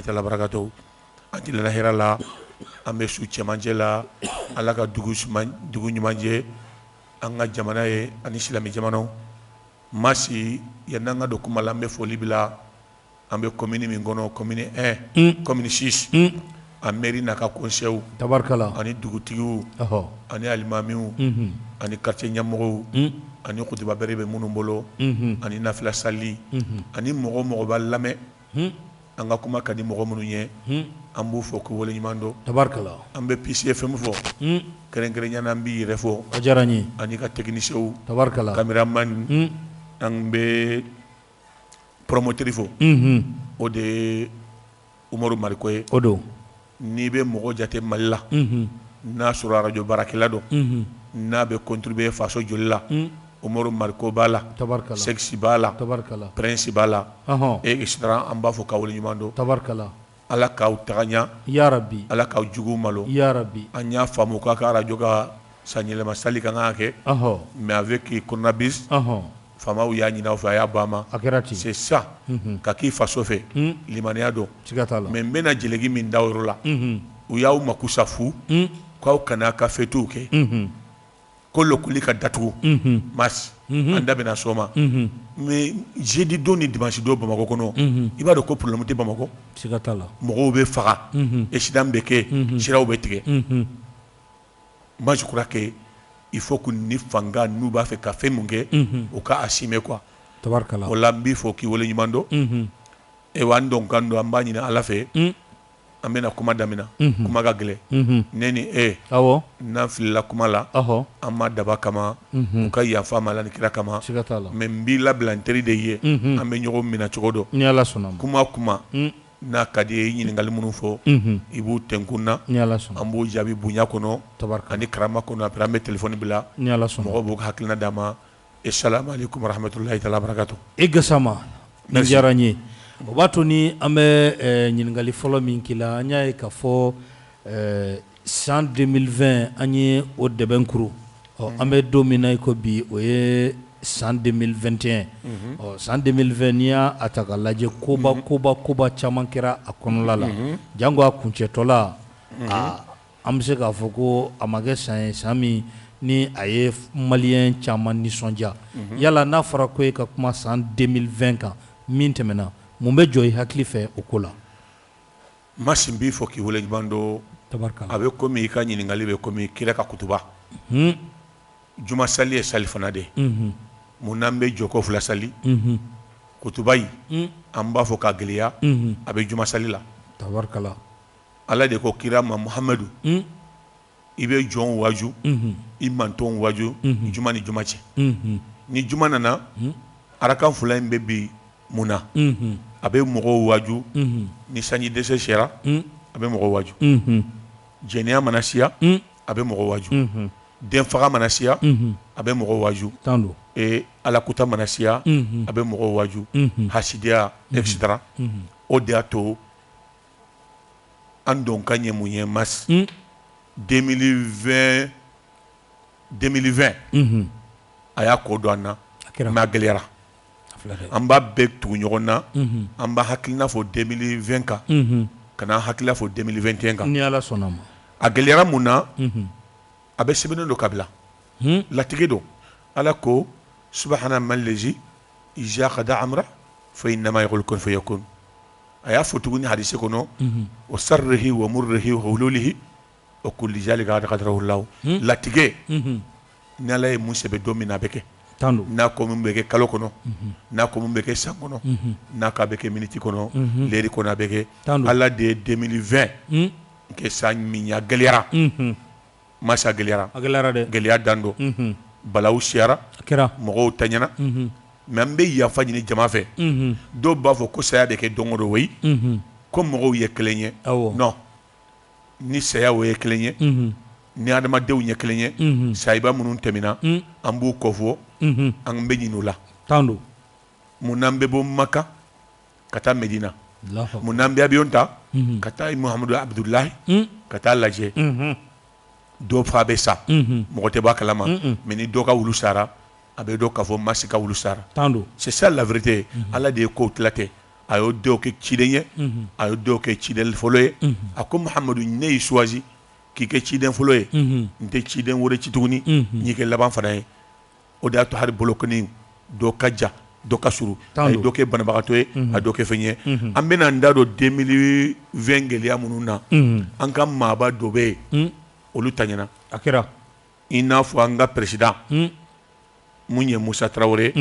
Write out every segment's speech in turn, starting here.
ta'ala barakatuh anti la hera la ambe su cɛmancɛ la ala ka dugu ɲuman jɛ an ka jamana ye ani silamɛ jamanaw masi yan'an ka don kuma la an bɛ foli bila an bɛ commune min kɔnɔ commune 1 commune 6 a mairie n'a ka conseil tabarikala ani dugutigiw ani alimamiw ani quartier ɲɛmɔgɔw ani kutuba bɛrɛ bɛ minnu bolo ani nafila sali ani mɔgɔ b'a lamɛn an ka kuma ka di mɔgɔ minnu ye an b'u fɔ ko wale ɲuman don tabarikala an bɛ PCFM fɔ kɛrɛnkɛrɛnyana an b'i yɛrɛ fɔ a diyara n ye ani ka technicien tabarikala cameraman an bɛ promoteur fɔ o de ye Umaru Mariko ye o don n'i bɛ mɔgɔ jate Mali la n'a sɔrɔ radio baarakɛla don n'a bɛ contribuer faso joli la Umaru Mariko b'a la tabarikala Sexy b'a la tabarikala Prince b'a la et cetera an b'a fɔ ka wale ɲuman don tabarikala ala k'aw taga ɲa ya rabbi ala k'aw juguw malo ya rabbi an y'a faamu k'a ka radio ka san yɛlɛma sali ka kan ka kɛ mais avec coronavirus faamaw y'a ɲini aw fɛ a y'a ban ma a kɛra ten c'est ça ka k'i faso fɛ limaniya don siga t'a la mais n bɛna jelegi min da o yɔrɔ la u y'aw makusa fu k'aw kana ka fêtew kɛ ko lɔkuli ka datugu mars an da bɛna s'o ma mais jeudi don ni dimanche don Bamakɔ kɔnɔ i b'a dɔn ko problème tɛ Bamakɔ siga t'a la mɔgɔw bɛ faga accident bɛ kɛ siraw bɛ tigɛ moi je crois que il faut que ni fanga n'u b'a fɛ ka fɛn mun kɛ u ka assumer quoi tabarikala o la n b'i fɔ k'i wale ɲuman don wa an dɔn kan don an b'a ɲini ala fɛ an bɛna kuma damina kuma ka gɛlɛn ne ni awɔ n'an filila kuma la an ma daba kama u ka yafa ma ala ni kira kama siga t'a la mais n b'i labila n teri de ye an bɛ ɲɔgɔn minɛ cogo dɔn ni ala sɔnna ma kuma n'a ka di ye ɲininkali minnu fɔ i b'u tɛnkun na ni ala sɔnna an b'u jaabi bonya kɔnɔ tabarikala ani karama kɔnɔ après an bɛ telefɔni bila ni ala sɔnna mɔgɔw b'u ka hakilina d'a ma assalamu alaikum warahmatullahi ta'ala barakatuh e gasama ni diyara n ye o b'a to ni an bɛ ɲininkali fɔlɔ min k'i la an y'a ye k'a fɔ san 2020 an ye o dɛbɛn kuru an bɛ don min na i ko bi o ye san 2021 san 2020 n'i y'a ta k'a lajɛ koba caman kɛra a kɔnɔla la jango a kuncɛtɔla an bɛ se k'a fɔ ko a ma kɛ san ye san min ni a ye maliyɛn caman nisɔndiya yala n'a fɔra ko e ka kuma san 2020 kan min tɛmɛna mun bɛ jɔ i hakili fɛ o ko la masi n b'i fɔ k'i wale ɲuman don tabarikala a bɛ komi i ka ɲininkali bɛ komi kira ka kutuba juma sali ye sali fana de mun n'an bɛ jɔkɔ fila sali kutuba in an b'a fɔ k'a gɛlɛya a bɛ juma sali la tabarikala ala de ko kira ma Muhamadu i bɛ jɔnw waju i mantɔnw waju juma ni juma cɛ ni juma nana arakan fila in bɛ bi mun na a bɛ mɔgɔw waju ni sanji dɛsɛ sera a bɛ mɔgɔw waju jɛnɛya mana siya a bɛ mɔgɔw waju denfaga mana siya a bɛ mɔgɔw waju alakuta mana siya a bɛ mɔgɔw waju hasidiya etc o de y'a to an dɔn ka ɲɛ mun ye mars 2020 a y'a ko dɔn an na mais a gɛlɛyara an b'a bɛɛ tugu ɲɔgɔn na an b'a hakilina fɔ 2020 kan ka n'an hakilina fɔ 2021 kan ni ala sɔnna ma a gɛlɛyara mun na a bɛ sɛbɛnnen don kabila latigi don ala ko subahana man lezi iza kada amra fa innama yaqulu kun fayakun a y'a fɔ tuguni hadisi kɔnɔ wa sarrihi wa murrihi wa hululihi wa kulli zalika qadarahu Allah latige ni ala ye mun sɛbɛ don min na a bɛ kɛ n'a ko mun bɛ kɛ kalo kɔnɔ n'a ko mun bɛ kɛ san kɔnɔ n'a ka bɛ kɛ miniti kɔnɔ lɛri kɔnɔ a bɛ kɛ ala de ye 2020 kɛ san min a gɛlɛyara masa gɛlɛyara dɛ gɛlɛya dan don balawu siyara mɔgɔw taɲana mais an bɛ yafa ɲini jama fɛ dɔw b'a fɔ ko saya de kɛ don o don wayi ko mɔgɔw ye kelen ye non ni saya o ye kelen ye ni adamadenw ye kelen ye sayiba minnu tɛmɛna an b'u kɔfɔ an bɛ ɲini o la mun n'an bɛ bɔ Maka ka taa Medina mun n'an bɛ avion ta ka taa Muhamadu Abudulayi ka taa lajɛ dɔ fa bɛ sa mɔgɔ tɛ bɔ a kalama mais ni dɔ ka wulu sara a bɛ dɔn k'a fɔ masi ka wulu sara c'est ça la vérité ala de ye kow tilatɛ a y'o denw kɛ ciden ye a y'o denw kɛ ciden fɔlɔ ye a ko Muhamadu ne y'i choisi k'i kɛ ciden fɔlɔ ye n tɛ ciden wɛrɛ ci tuguni n'i kɛ laban fana ye o de y'a to hali bolokɔni dɔ ka ja dɔ ka surun a ye dɔ kɛ banabagatɔ ye a dɔ kɛ fɛn ye an bɛna n da don 2020 gɛlɛya minnu na an ka maaba dɔ bɛ yen olu ta ɲɛna a kɛra i n'a fɔ an ka président mun ye Musa Tarawele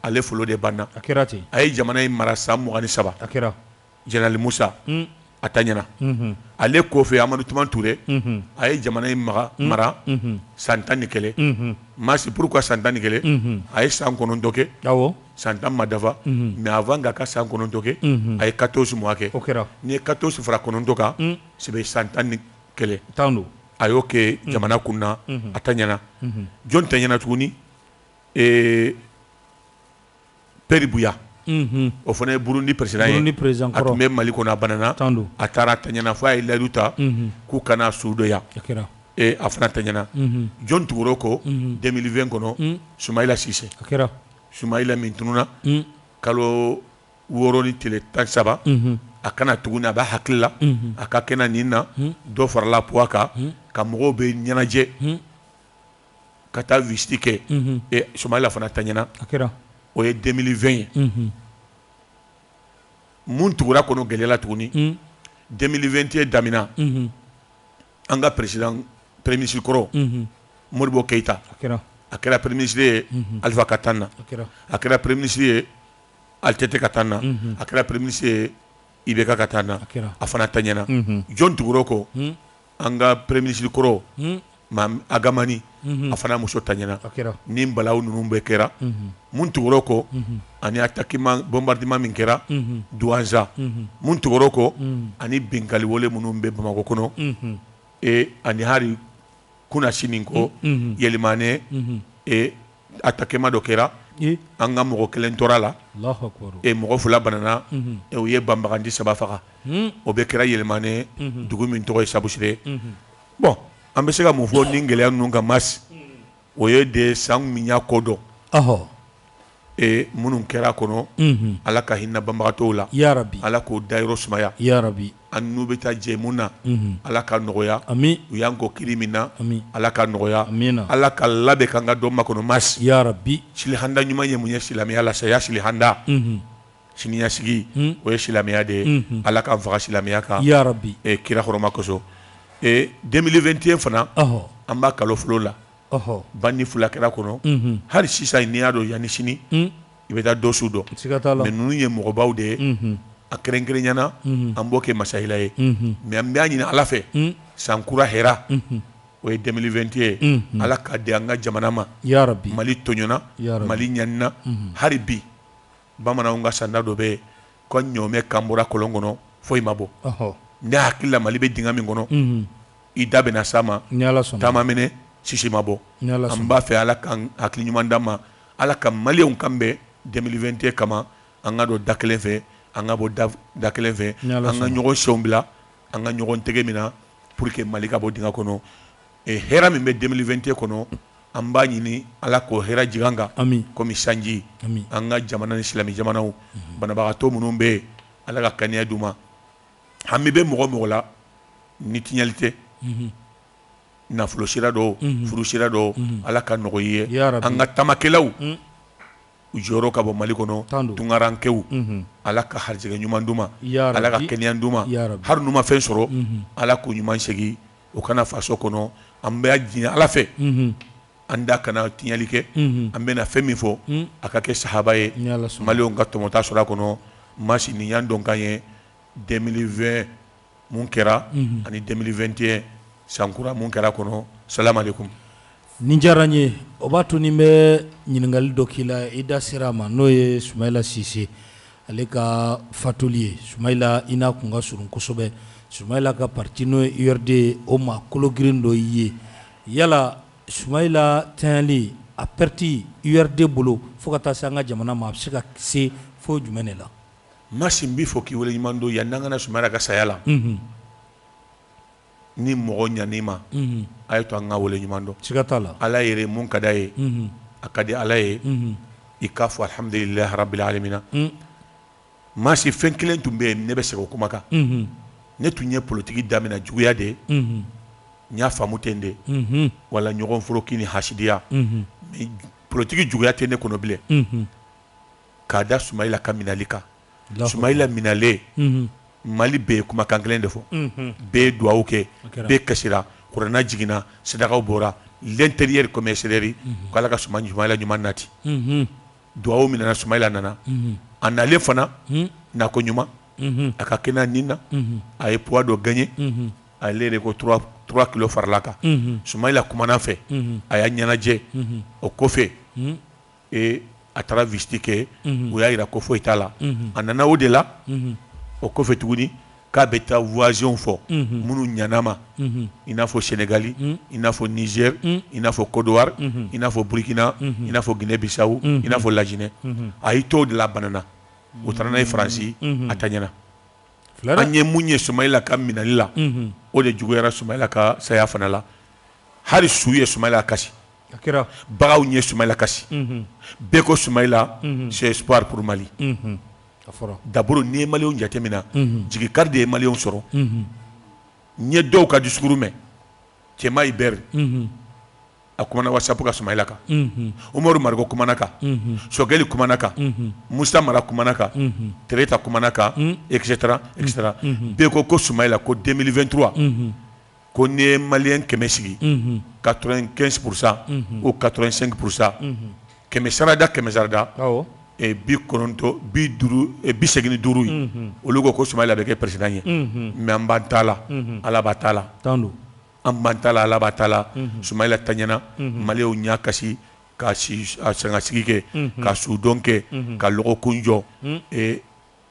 ale fɔlɔ de banna a kɛra ten a ye jamana in mara san 23 a kɛra Général Musa a ta ɲɛna ale kɔfɛ Amadu Tuman Ture a ye jamana in mara san 11 masi pourquoi san 11 a ye san 9 kɛ awɔ san 10 ma dafa mais avant ka san 9 kɛ a ye 14 mois kɛ o kɛra ni ye 14 fara 9 kan c'est bɛ san 11 tan don a y'o kɛ jamana kunna a ta ɲɛna jɔn ta ɲɛna tuguni Peri Buya o fana ye Burundi président ye a tun bɛ Mali kɔnɔ a banana a taara ta ɲɛna fo a ye layidu ta k'u kana su dɔ yan a fana ta ɲɛna jɔn tugura o kɔ 2020 kɔnɔ Soumaïla Cissé Soumaïla min tununa kalo 6 ni tile 17 a kana tuguni a b'a hakili la a ka kɛnɛ nin na dɔ farala poids kan ka mɔgɔw bɛ ɲɛnajɛ ka taa visite kɛ Soumaïla fana ta ɲɛna o ye 2020 ye mun tugura kɔnɔ gɛlɛyala tuguni 2021 damina an ka président premier ministre kɔrɔ Modibo Keita a kɛra premier ministre ye Alpha Katana a kɛra premier ministre ye Altete Katana a kɛra premier ministre ye Ibeka Katana a fana ta ɲɛna jɔn tugura o kɔ an ka premier ministre kɔrɔ Agamani a fana muso ta ɲɛna ni balawu ninnu bɛɛ kɛra mun tugura o kɔ ani attaquement bombardement min kɛra Douanza mun tugura o kɔ ani binkali wale minnu bɛ Bamakɔ kɔnɔ ani hali kuna sini ko yɛlɛmane attaquement dɔ kɛra an ka mɔgɔ kelen tora la mɔgɔ fila banana u ye banbagandi 3 faga o bɛ kɛra yɛlɛmane dugu min tɔgɔ ye Sabusire bon an bɛ se ka mun fɔ ni gɛlɛya ninnu kan masi o ye de san min y'a kɔ dɔn minnu kɛra kɔnɔ ala ka hinɛ banbagatɔw la ala k'o dayɔrɔ sumaya an n'u bɛ taa jɛ mun na ala ka nɔgɔya u y'an kɔ kiri min na ala ka nɔgɔya ala ka labɛn kan ka dɔn makɔnɔ masi silihanda ɲuman ye mun ye silamɛya la saya silihanda siniɲɛsigi o ye silamɛya de ye ala k'an faga silamɛya kan kira hɔrɔma kosɔn 2021 fana an b'a kalo fɔlɔ la banni fila kɛra kɔnɔ hali sisan n'i y'a dɔn yanni sini i bɛ taa dɔ su dɔn mais ninnu ye mɔgɔbaw de ye a kɛrɛnkɛrɛnyana an b'o kɛ masahila ye mais an b'a ɲini ala fɛ san kura hɛra o ye 2021 ye ala ka di an ka jamana ma Mali tɔɲɔna Mali ɲanina hali bi bamananw ka sanda dɔ bɛ yen ko ɲɔmɛ kan bɔra kɔlɔn kɔnɔ foyi ma bɔ ne hakili la Mali bɛ dingɛ min kɔnɔ i da bɛna s'a ma taama minɛ sisi ma bɔ an b'a fɛ ala ka hakili ɲuman d'an ma ala ka maliyɛnw kan bɛn 2021 kama an ka don da kelen fɛ an ka bɔ da kelen fɛ an ka ɲɔgɔn senw bila an ka ɲɔgɔn tɛgɛ minɛ pour que Mali ka bɔ dingɛ kɔnɔ hɛrɛ min bɛ 2021 kɔnɔ an b'a ɲini ala k'o hɛrɛ jigin an kan komi sanji an ka jamana ni silamɛ jamanaw banabagatɔ minnu bɛ yen ala ka kɛnɛya d'u ma hami bɛ mɔgɔ mɔgɔ la ni tiɲɛli tɛ nafolo sira dɔw furu sira dɔw ala ka nɔgɔ i ye an ka tamakɛlaw u jɔyɔrɔ ka bɔ Mali kɔnɔ tungarankew ala ka harijɛgɛ ɲuman d'u ma ala ka kɛnɛya d'u ma hali n'u ma fɛn sɔrɔ ala k'u ɲuman segin u kana faso kɔnɔ an bɛ diɲɛ ala fɛ an da kana tiɲɛli kɛ an bɛna fɛn min fɔ a ka kɛ sahaba ye Maliɲɛnw ka tɔmɔta sɔrɔ a kɔnɔ masi nin y'an dɔn kan ye 2020 mun kɛra ani 2021 sankura mun kɛra kɔnɔ salamu alaikum nin diyara n ye o b'a to ni bɛ ɲininkali dɔ k'i la i da sera a ma n'o ye Soumaïla Cissé ale ka fatuli ye Soumaïla i n'a kun ka surun kosɛbɛ Soumaïla ka parti n'o ye URD o maa kolo girin dɔ y'i ye yala Soumaïla tanyali a perti URD bolo fo ka taa se an ka jamana ma a bɛ se ka se fo jumɛn de la masi n b'i fɔ k'i wale ɲuman don yan n'an kana Soumaïla ka saya la ni mɔgɔ ɲan'i ma a ye to an ka wale ɲuman dɔn siga t'a la ala yɛrɛ mun ka d'a ye a ka di ala ye i k'a fɔ alhamdulilahi rabbil alamina maa si fɛn kelen tun bɛ yen ne bɛ segin o kuma kan ne tun ye politiki daminɛ juguya de ye n y'a faamu ten de wala ɲɔgɔn foroki ni hasidiya mais politiki juguya tɛ ne kɔnɔ bilen k'a da Sumayila ka minɛli kan Sumayila minɛlen Mali bɛɛ ye kumakan kelen de fɔ bɛɛ ye duwawu kɛ bɛɛ kasira kuranna jiginna sadakaw bɔra l'intérieur comme extérieur k'Ala ka Sumayila ɲuman nati duwawu min nana Sumayila nana a nalen fana nako ɲuman a ka kɛnɛ nin na a ye poids dɔ gagné ale de ko 3 kilos farala kan Sumayila kumana fɛ a y'a ɲɛnajɛ o kɔfɛ a taara visite kɛ u y'a jira ko foyi t'a la a nana o de la o kɔfɛ tuguni k'a bɛ taa voisins fɔ minnu ɲana ma i n'a fɔ Sénégali i n'a fɔ Niger i n'a fɔ Côte d'Ivoire i n'a fɔ Burkina i n'a fɔ Guinée Bissau i n'a fɔ Laginɛ a y'i to o de la banana o taara n'a ye Faransi a ta ɲɛna an ye mun ye Sumayila ka minɛli la o de juguyara Sumayila ka saya fana la hali su ye Sumayila kasi bagaw ye Sumayila kasi bɛɛ ko Sumayila c'est espoir pour Mali d'abord n'i ye maliyɛnw jateminɛ jigikari de ye maliyɛnw sɔrɔ n ye dɔw ka discours mɛn Cɛma Ibɛri a kumana WhatsApp ka Sumayila kan Umaru Marigo kumana kan Sogɛli kumana kan Musa Mara kumana kan Tereta kumana kan etc etc bɛɛ ko Sumayila ko 2023 ko n'i ye maliyɛn 100 sigi 95% ou 85% 100 sarada 100 sarada bi segini duuru ye olu ko Sumayila bɛ kɛ président ye mais an b'an ta la Ala b'a ta la an b'an ta la Ala b'a ta la Sumayila taɲɛna maliyɛnw y'a kasi ka sangasigi kɛ ka sudon kɛ ka lɔgɔkun jɔ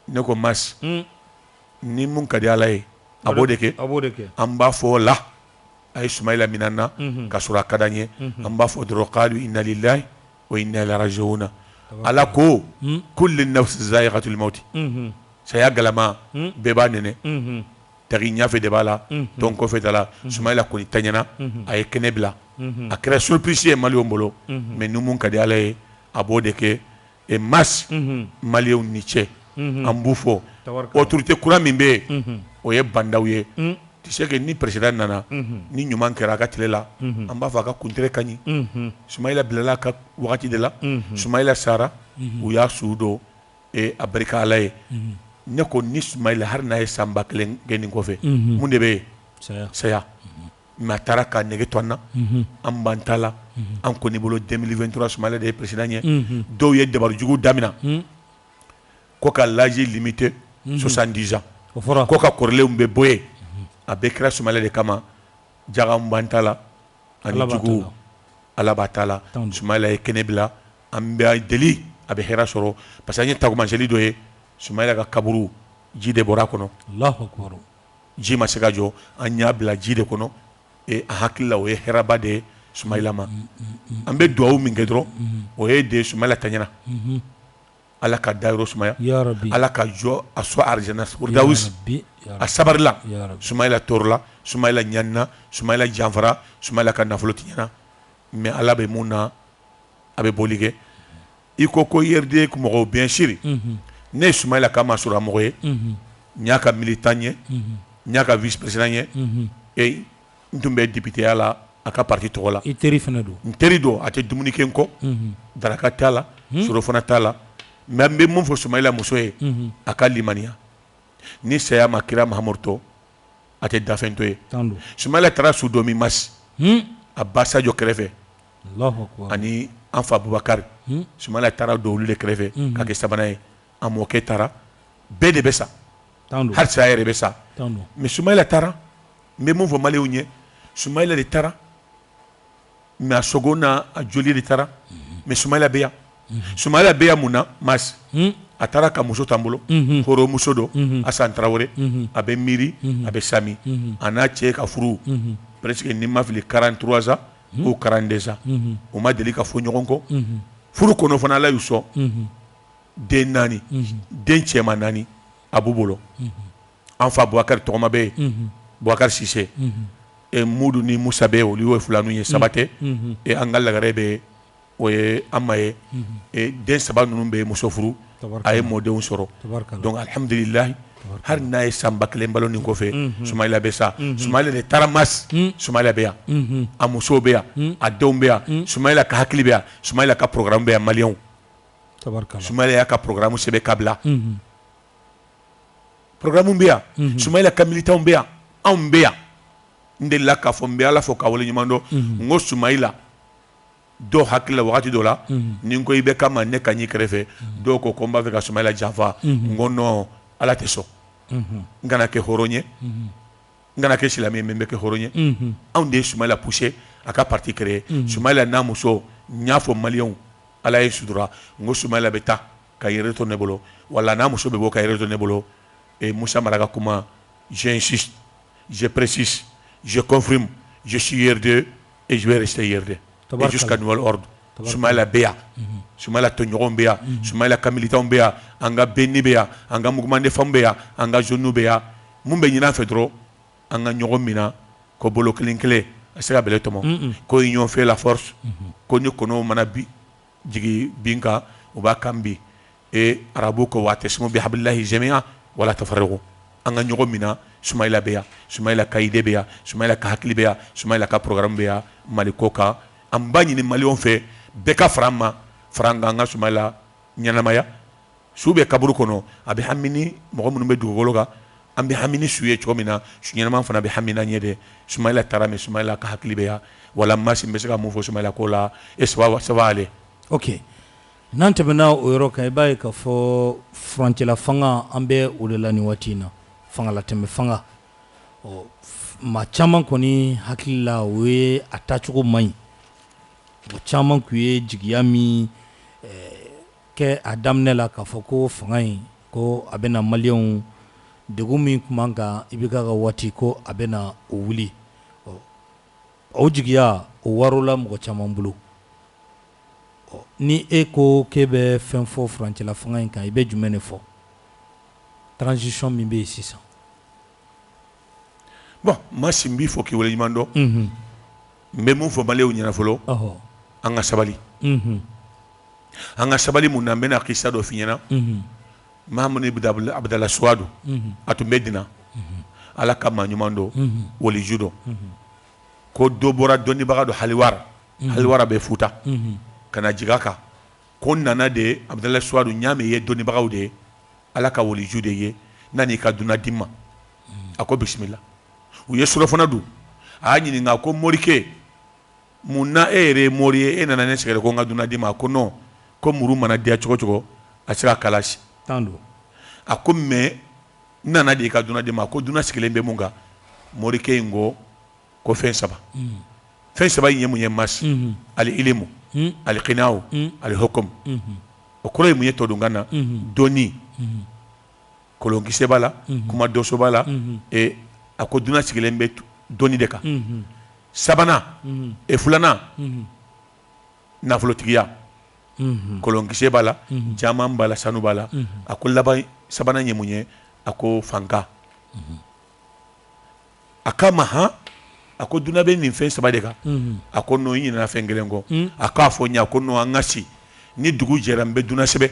ne ko Mas ni mun ka di Ala ye a b'o de kɛ an b'a fɔ o la a ye Sumayila minɛ an na ka sɔrɔ a ka d'an ye an b'a fɔ dɔrɔn qaalu inna lillahi wa inna ilayhi raji'un Ala ko kullu nafsin za'iqatul mawt saya galama bɛɛ b'a nɛnɛ tagi ɲafɛ de b'a la tɔn kɔfɛ ta la Sumayila kɔni taɲɛna a ye kɛnɛ bila a kɛra surprise ye maliyɛnw bolo mais ni mun ka di Ala ye a b'o de kɛ Mas maliyɛnw ni cɛ an b'u fɔ autorité kura min bɛ yen o ye bandaw ye tu sais que ni président nana ni ɲuman kɛra a ka tile la an b'a fɔ a ka kuntere ka ɲi Sumayila bilala a ka wagati de la Sumayila sara u y'a su don a barika Ala ye ne ko ni Sumayila hari n'a ye san 1000 kɛ nin kɔfɛ mun de bɛ yen saya mais a taara ka nege to an na an b'an ta la an kɔni bolo 2023 Sumayila de ye président ye dɔw ye dabalijugu damina ko ka l'âge limité 70 ans ko ka kɔrɔlenw bɛ bɔ yen a bɛɛ kɛra Sumayila de kama jaga n b'an ta la ani jugu Ala b'a ta la Sumayila ye kɛnɛ bila an bɛ deli a bɛ hɛrɛ sɔrɔ parce que an ye takumaseli dɔ ye Sumayila ka kaburu ji de bɔra a kɔnɔ ji ma se ka jɔ an y'a bila ji de kɔnɔ a hakili la o ye hɛrɛba de ye Sumayila ma an bɛ duwawu min kɛ dɔrɔn o ye de Sumayila taɲɛna Ala ka dayɔrɔ sumaya Ala ka jɔ a sɔ arijana Firdawusi a sabarila Sumayila tɔɔrɔla Sumayila ɲanina Sumayila janfara Sumayila ka nafolo tiɲɛna mais Ala bɛ mun na a bɛ boli kɛ i ko IRD mɔgɔw bien sûr ne ye Sumayila ka masura mɔgɔ ye n y'a ka militant ye n y'a ka vice président ye n tun bɛ député la a ka parti tɔgɔ la i teri fana don n teri don a tɛ dumuni kɛ n kɔ daraka t'a la soro fana t'a la mais an bɛ mun fɔ Sumayila muso ye a ka limaniya ni saya ma kira Mahamadu to a tɛ dafɛn to ye Sumayila taara su dɔ min Mas a ba Sadio kɛrɛfɛ ani an fa Bubakari Sumayila taara don olu de kɛrɛfɛ ka kɛ sabanan ye a mɔkɛ taara bɛɛ de bɛ sa hali saya yɛrɛ bɛ sa mais Sumayila taara n bɛ mun fɔ maliyɛnw ye Sumayila de taara mais a sogo n'a a joli de taara mais Sumayila bɛ yan Sumayila bɛ yan mun na Mas a taara ka muso t'an bolo horo muso don Asan Tarawele a bɛ miiri a bɛ sami a n'a cɛ ka furu presque ni ma fili 43 ans ou 42 ans o ma deli ka fɔ ɲɔgɔn kɔ furu kɔnɔ fana Ala y'u sɔn den 4 den cɛman 4 a b'u bolo an fa Bubakari tɔgɔma bɛ yen Bubakari Sise Mudu ni Musa bɛ yen olu ye filaniw ye Sabatɛ an ka lagare bɛ o ye an ma ye den saba ninnu bɛ muso furu a ye mɔdenw sɔrɔ donc alhamdulilahi hali n'a ye sanba kelen balo nin kɔfɛ Sumayila bɛ sa Sumayila de taara Mas Sumayila bɛ yan a musow bɛ yan a denw bɛ yan Sumayila ka hakili bɛ yan Sumayila ka programme bɛ yan maliyɛnw Sumayila y'a ka programme sɛbɛn ka bila programme bɛ yan Sumayila ka militants bɛ yan anw bɛ yan n delila k'a fɔ n bɛ Ala fɔ k'a waleɲuman dɔn n ko Sumayila dɔw hakili la wagati dɔ la ni n ko i bɛ kama ne ka ɲi kɛrɛfɛ dɔw ko n b'a fɛ ka Sumayila janfa n ko non Ala tɛ sɔn n kana kɛ hɔrɔn ye n kana kɛ silamɛ min bɛ kɛ hɔrɔn ye anw de ye Sumayila pousser a ka parti créer Sumayila n'a muso n y'a fɔ maliyɛnw Ala ye sutura n ko Sumayila bɛ taa ka yɛrɛ to ne bolo wala n'a muso bɛ bɔ ka yɛrɛ to ne bolo Musa Mara ka kuma j'insiste je précise je confirme je suis IRD et je vais rester IRD et jusqu'à nouvel ordre Sumayila bɛ yan Sumayila tɔɲɔgɔnw bɛ yan Sumayila ka militants bɛ yan an ka BNI bɛ yan an ka mouvement des femmes bɛ yan an ka jeunes bɛ yan mun bɛ ɲin'an fɛ dɔrɔn an ka ɲɔgɔn minɛ ko bolo kelen kelen a se ka bɛlɛ tɔmɔ ko union fait la force ko ni kɔnɔw mana jigi bin kan u b'a kan bi arabu ko wa'tasimu bihablillahi jami'an wala tafarraqu an ka ɲɔgɔn minɛ Sumayila bɛ yan Sumayila ka idée bɛ yan Sumayila ka hakili bɛ yan Sumayila ka programme bɛ yan Mali ko kan an b'a ɲini maliyɛnw fɛ bɛɛ ka fara an ma fara an kan an ka Sumayila ɲɛnamaya su bɛ kaburu kɔnɔ a bɛ hami ni mɔgɔ minnu bɛ dugukolo kan an bɛ hami ni su ye cogo min na su ɲɛnama fana bɛ hami n'an ye dɛ Sumayila taara mais Sumayila ka hakili bɛ yan wala Masi n bɛ se ka mun fɔ Sumayila ko la ça va aller. Ok n'an tɛmɛna o yɔrɔ kan i b'a ye k'a fɔ furancɛla fanga an bɛ o de la nin waati in na fangalatɛmɛ fanga maa caman kɔni hakili la o ye a tacogo man ɲi mɔgɔ caman tun ye jigiya min kɛ a daminɛ la k'a fɔ ko fanga in ko a bɛna maliyɛnw degun min tun man kan i bɛ ka waati ko a bɛna o wuli o jigiya o warila mɔgɔ caman bolo ni e ko k'e bɛ fɛn fɔ furancɛla fanga in kan i bɛ jumɛn de fɔ transition min bɛ yen sisan. Bon Masi n b'i fɔ k'i waleɲuman dɔn n bɛ mun fɔ maliyɛnw ɲɛna fɔlɔ an ka sabali an ka sabali mun na n bɛna kisa dɔ f'i ɲɛna Mahamadu Abdala Suwadu a tun bɛ Dina Ala ka maa ɲuman dɔn waliju dɔn ko dɔ bɔra dɔnnibaga dɔ Haliwara bɛ Futa ka na jigin a kan ko n nana de Abdala Suwadu n y'a mɛn i ye dɔnnibagaw de ye Ala ka waliju de ye nan'i ka dunan di ma a ko bisimila u ye surafana dun a y'a ɲininka ko morikɛ mun na e yɛrɛ ye mori ye e nana ne sɛgɛrɛ ko n ka dunan di ma a ko non ko muru mana diya cogo cogo a se ka kala si a ko mais n nana de i ka dunan di ma ko dunan sigilen bɛ mun kan morikɛ in ko fɛn saba in ye mun ye Masi ali ilimu ali qinaaw ali hukum o kɔrɔ ye mun ye tɔdunkan na dɔnni kolonkisɛ b'a la kuma dɔso b'a la a ko dunan sigilen bɛ dɔnni de kan sabanan filanan nafolotigiya kolonkisɛ b'a la caman b'a la sanu b'a la a ko laban sabanan ye mun ye a ko fanka a k'a ma a ko dunan bɛ nin fɛn saba de kan a ko non i ɲinɛna fɛn kelen kɔ a k'a fɔ n ye a ko non an ka si ni dugu jɛra n bɛ dunan sɛbɛn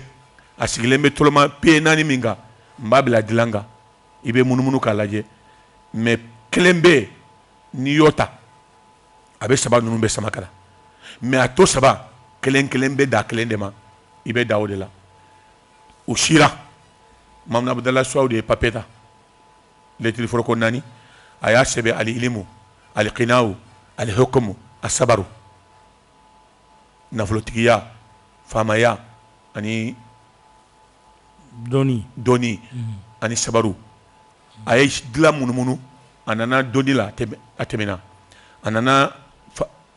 a sigilen bɛ tɔlɔma pe naani min kan n b'a bila dilan kan i bɛ munumunu k'a lajɛ mais kelen bɛ yen n'i y'o ta a bɛ saba ninnu bɛ sama ka na mais a to saba kelen kelen bɛ da kelen de ma i bɛ da o de la u sira Mahamadu Abdala Suwadu de ye papier ta lettre foroko 4 a y'a sɛbɛn ali ilimu ali qinaaw ali hukumu a sabaru nafolotigiya faamaya ani dɔnni ani sabaru a ye dilan munumunu a nana dɔnni la a tɛmɛna a nana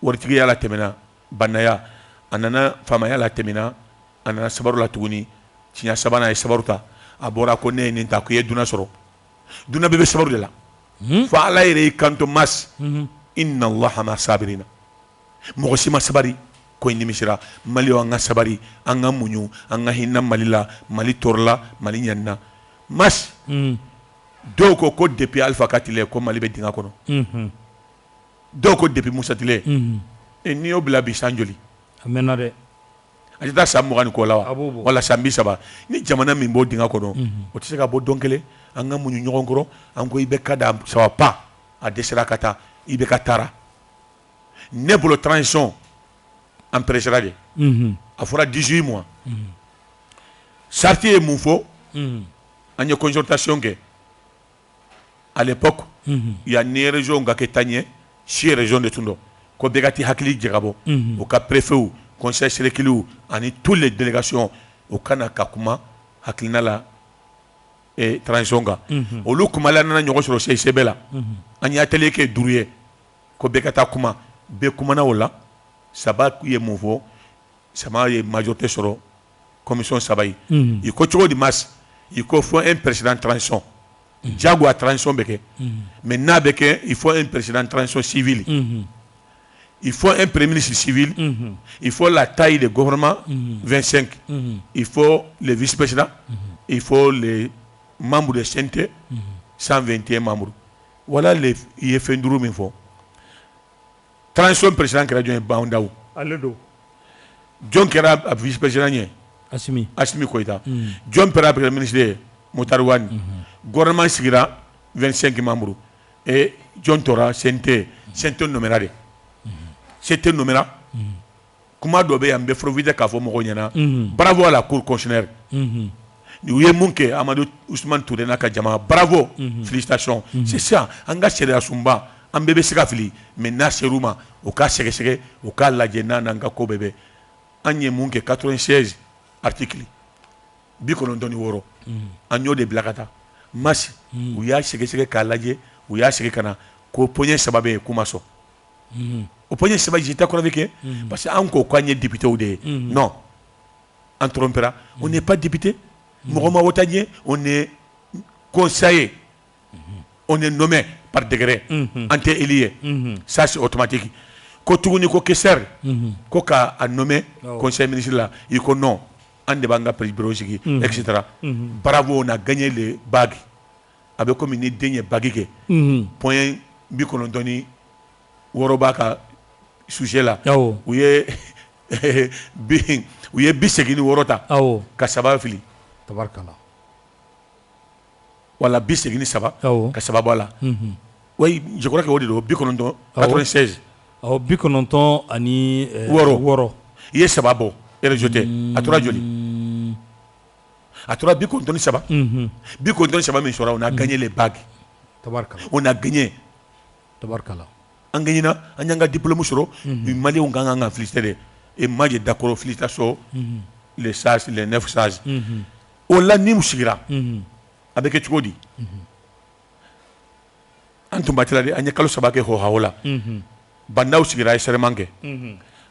waritigiya la tɛmɛna bannaya a nana faamaya la tɛmɛna a nana sabaru la tuguni tiɲɛ sabanan a ye sabaru ta a bɔra ko ne ye nin ta ko i ye dunan sɔrɔ dunan bɛɛ bɛ sabaru de la fo Ala yɛrɛ y'i kanto Masi inna Allaha ma sabirina mɔgɔ si ma sabari ko in nimisira maliyɛnw an ka sabari an ka muɲu an ka hinɛ Mali la Mali tɔɔrɔla Mali ɲanina Masi dɔw ko depuis Alifa ka tile ko Mali bɛ dingɛ kɔnɔ dɔw ko depuis Musa tile n'i y'o bila bi san joli amena de ajita samugani ko lawa Abobo. wala sambi saba ni jamana min bo dinga ko don o tise ka bo donkele an ga munyu nyogon koro an ko ibe kada sawa pa a desira kata ibe katara ne bolo transition en pressera de a fora 18 mois Sarti et Moufo, il y a une consultation que, à l'époque, il y a une région qui est tannée, 6 régions de Tundo, qui ont été hakili djigabo, au cas préfet ou conseil sélectif ou, et toutes les délégations au Kana Kakuma, hakilina la et transitionga. Au lieu que malana n'yoko sur le CICBela, il y a atelier qui est douillé, qui bekata kuma, bekumana ola, sabat qui est Moufo, ça m'a majorité sur commission sabayi il faut toujours du masse il faut un président de transition diago a transition beke mais n'a beke il faut un président de transition civile il faut un premier ministre civil il faut la taille du gouvernement 25 il faut le vice-président il faut les membres de CNT 121 membres voilà les IFNDRU min faut transition président qui a dit Baondaou Aledo John Kera vice-président Asimi Koita. John Pera, le ministre de Motarwani. Gouvernement Sigira, 25 membres. Et John Tora, c'est un numéraire. C'est un numéraire. Comment doit on befrovide Kafo Mogonyana? Bravo à la Cour constitutionnelle. Nous y Munke, Amadou Ousmane Touré Nakadjama. Bravo, félicitations. C'est ça. Anga Sera Sumba, un bébé Sigafili, mais Naseruma, au cas Sege, au cas Lajena Nangako bébé. Anye Munke 96. Article bikolondoni woro anyo de blakata masi u ya sege ka laje u ya sege kana ko ponye sababe kumaso o ponye sababe jita ko avec parce que an ko kwanye député ou de non en trompera on n'est pas député Mogoma Wotanye on est conseiller on est nommé par décret ante élié ça c'est automatique ko tuguni ko kesser ko ka a nommé conseil ministre là il ko non Ande banga présidenti etc. Bravo, on a gagné les bagues. Avec comme une dernière bague point bikolondoni worobaka sujet là. Où est où est bisegini worota. Kasaba fili. Tabarkala. Voilà bisegini saba. Kasaba bala. Oui, je crois que on dit bikolondon 96. Bikolondon ani woro. Il est sababo. Et rejeté. À toi joli. À toi bikolondoni saba. Bikolondoni saba mais on a gagné les bagues. Tabarkala. On a gagné. Tabarkala. On a gagné un diplôme sur le Mali on gagne en félicité et moi j'ai d'accord félicitations les sages les 9 sages. On l'a ni moussigira. Avec que tu dis. Antum batela de anya kalo sabake ho haola. Banda usigira ay seremange.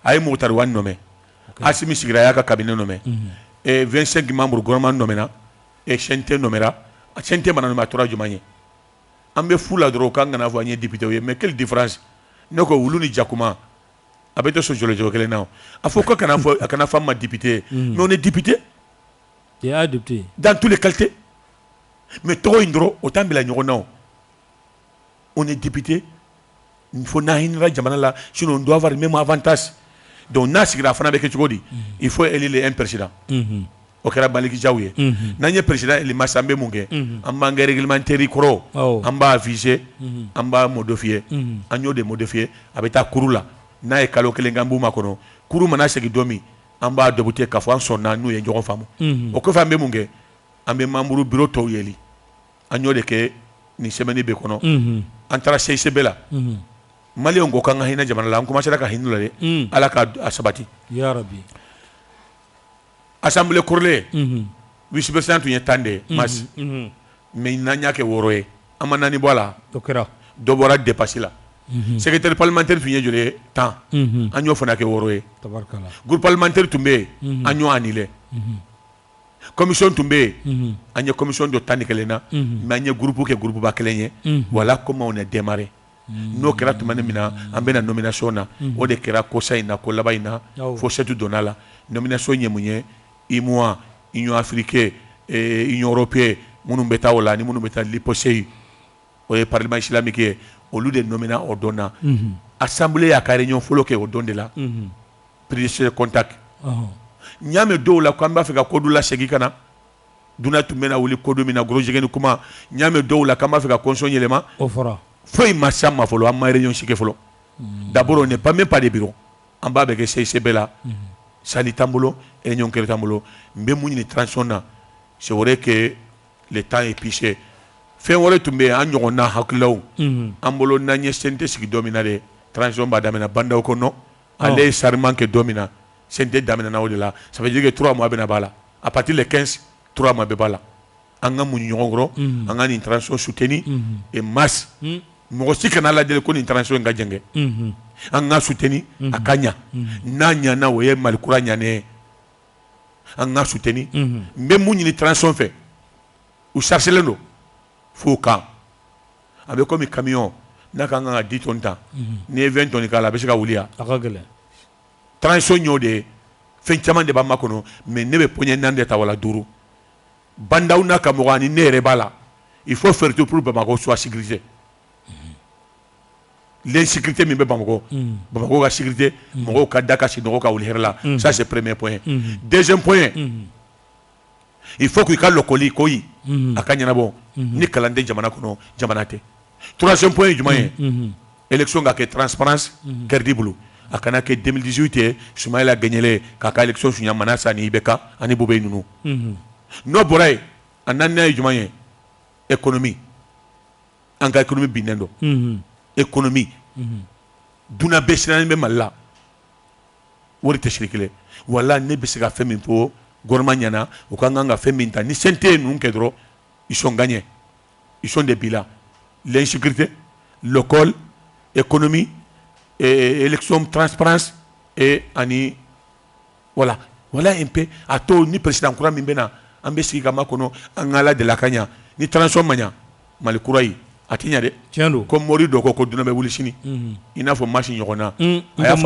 Ay Motarwani nommé. Asimi sigira ya ka cabinet nommé. Et 25 membres gouvernement nommé na et Chente nommera. Chente manana matura jumanye. Ambe fula dro kanga na voyer député mais quelle différence. Noko wuluni jakuma. Abete sociologue kele na. Afoko kana femme député. Mais on est député. Il est député. Dans tous les qualités. Mais trop indro autant bila nyona. On est député. Il faut nahinra jamana la sinon on doit avoir le même avantage. Donc nasigira fana beke chugodi. Il faut élire un président. Au kera baliki jaouye. Nanye président il masambe munge. Amba nge réglementaire koro. Amba affiché. Amba modifié. Agno de modifié. Abeta kurula. Na e kalo kele ngambu makono. Kuru mana segi domi. Amba député kafo an sonna nous ye njogon famu. O ko fambe munge. Ambe membre bureau to yeli. Agno de ke ni semaine be kono. Antara CICB la. Mali on go kanga hina jamana la on commence ka hinula de ala ka asabati ya rabbi assemblée courlée vice président tu tande mas mais nanya ke woroé amanani bola dokera dobora dépasser la secrétaire parlementaire tu jolé temps anyo fona ke woroé tabarkala groupe parlementaire tumbe anyo anile commission tumbe anya commission de tanikelena mais anya groupe ke groupe ba kelenye voilà comment on a démarré. No kera tumane mina ambena nomination na o de kera kosa ina ko laba ina fo setu donala nomination nyemunye imwa union africaine et union européenne munu beta wala ni munu beta liposei o parlement islamique au lieu de nomina ordonna assemblée ya ka réunion folo ke ordonne la prise de contact nyame do la ko amba fe ka kodu la segi kana duna tumena wuli kodu mina gros jigeni kuma nyame do la kamba fe ka console yelema o fora foi masama folo amma réunion sike folo d'abord on n'est pas même pas des bureaux en bas avec CCB là sali tambolo réunion kele tambolo mbe munyi ni transition na c'est vrai que le temps est piché fait wore tumbe an nyona haklaw ambolo na nyesente sigi dominale transition ba damena banda ko no aller sarman que domina sente damena na odela ça veut dire que 3 mois bena bala à partir de 15 3 mois be bala anga munyi ngoro anga ni transition soutenu et masse mo si kana la dele ko ni transition nga jenge anga soutenu akanya nanya na woye malikura nyane anga soutenu mbe munyi ni transition fait ou chercher le no faut quand avec comme camion n'a qu'à 10 tonnes ni 20 tonnes kala be se ka wulia akagele transition nyode fin chaman de ba makono mais ne be ponye nande ta wala duru bandaw na ka mo ani ne rebala il faut faire tout pour Bamako soit sécurisé l'insécurité mi be Bamako Bamako ka sécurité mo ka daka si no ka wuli herla ça c'est premier point deuxième point il faut qu'il le colis koi akanya na bon ni kalande jamana kono jamana te troisième point jumaye élection ga ke transparence crédible akana ke 2018 Soumaïla a gagné kaka élection sunya manasa ni ibeka ani bobe nunu no boray ananya jumaye économie anga économie binendo économie duna besina be malla wori tashirikile wala ne bisiga femi po gormanyana ou quand on a fait minta ni senté nous que dro ils sont gagnés ils sont des bilans l'insécurité l'école économie et élection transparence et ani voilà un peu à tout ni président kura mimbena ambesi kama kono angala de la kanya ni transforme manya malikurai atinya de tiendo comme mori do ko duna be wulishini ina fo machine yona aya